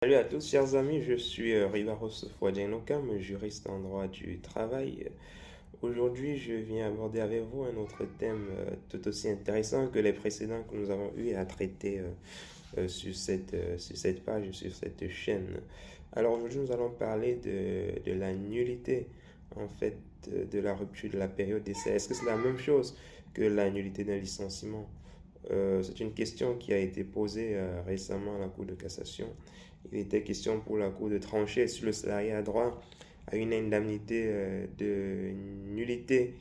Salut à tous, chers amis, je suis Rivaros Fouadjenokam, juriste en droit du travail. Aujourd'hui, je viens aborder avec vous un autre thème tout aussi intéressant que les précédents que nous avons eu à traiter sur cette page, sur cette chaîne. Alors aujourd'hui, nous allons parler de la nullité, en fait, de la rupture de la période d'essai. Est-ce que c'est la même chose que la nullité d'un licenciement? C'est une question qui a été posée récemment à la Cour de cassation. Il était question pour la Cour de trancher si le salarié a droit à une indemnité de nullité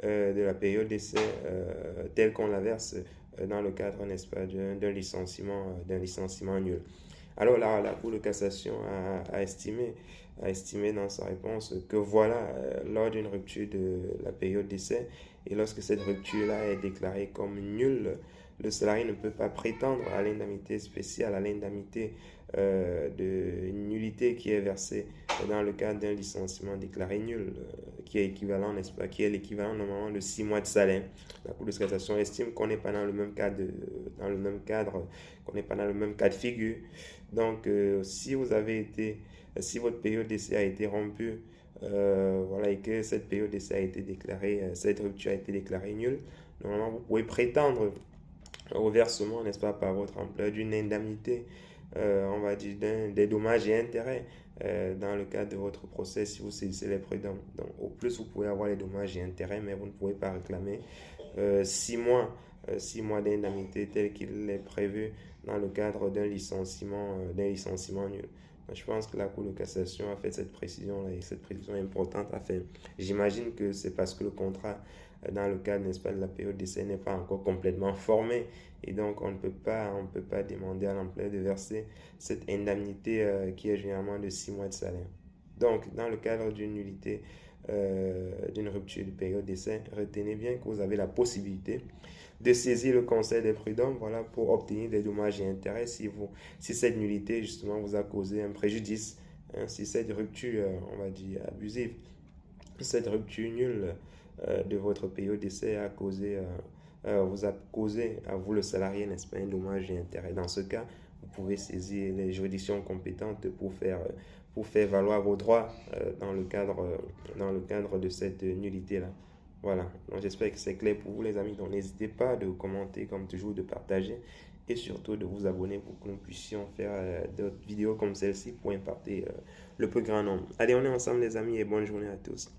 de la période d'essai telle qu'on la verse dans le cadre, n'est-ce pas, d'un licenciement nul. Alors là, la Cour de cassation a estimé dans sa réponse que voilà, lors d'une rupture de la période d'essai, et lorsque cette rupture-là est déclarée comme nulle, le salarié ne peut pas prétendre à l'indemnité spéciale, à l'indemnité de nullité qui est versée dans le cadre d'un licenciement déclaré nul, qui est équivalent, n'est-ce pas, qui est l'équivalent normalement de 6 mois de salaire. La Cour de cassation estime qu'on n'est pas dans le même cadre, qu'on n'est pas dans le même cas de figure. Donc, si votre période d'essai a été rompue, voilà, et que cette période d'essai a été déclarée, cette rupture a été déclarée nulle, normalement, vous pouvez prétendre au versement, n'est-ce pas, par votre employeur d'une indemnité, on va dire, des dommages et intérêts dans le cadre de votre procès si vous saisissez les prud'hommes. Donc, au plus, vous pouvez avoir les dommages et intérêts, mais vous ne pouvez pas réclamer 6 mois d'indemnité tel qu'il est prévu dans le cadre d'un licenciement nul. Donc, je pense que la Cour de cassation a fait cette précision-là et cette précision importante à faire. J'imagine que c'est parce que le contrat dans le cadre, n'est-ce pas, de la période d'essai n'est pas encore complètement formé et donc on ne peut pas demander à l'employeur de verser cette indemnité qui est généralement de 6 mois de salaire. Donc, dans le cadre d'une nullité, d'une rupture de période d'essai, retenez bien que vous avez la possibilité de saisir le conseil des prud'hommes, voilà, pour obtenir des dommages et intérêts si cette nullité justement vous a causé un préjudice, hein, si cette rupture, on va dire, abusive, cette rupture nulle de votre période d'essai vous a causé à vous le salarié, n'est-ce pas, un dommage et intérêt. Dans ce cas, vous pouvez saisir les juridictions compétentes pour faire valoir vos droits dans le cadre de cette nullité-là. Voilà, donc j'espère que c'est clair pour vous les amis. Donc n'hésitez pas de commenter comme toujours, de partager et surtout de vous abonner pour que nous puissions faire d'autres vidéos comme celle-ci pour impacter le plus grand nombre. Allez, on est ensemble les amis et bonne journée à tous.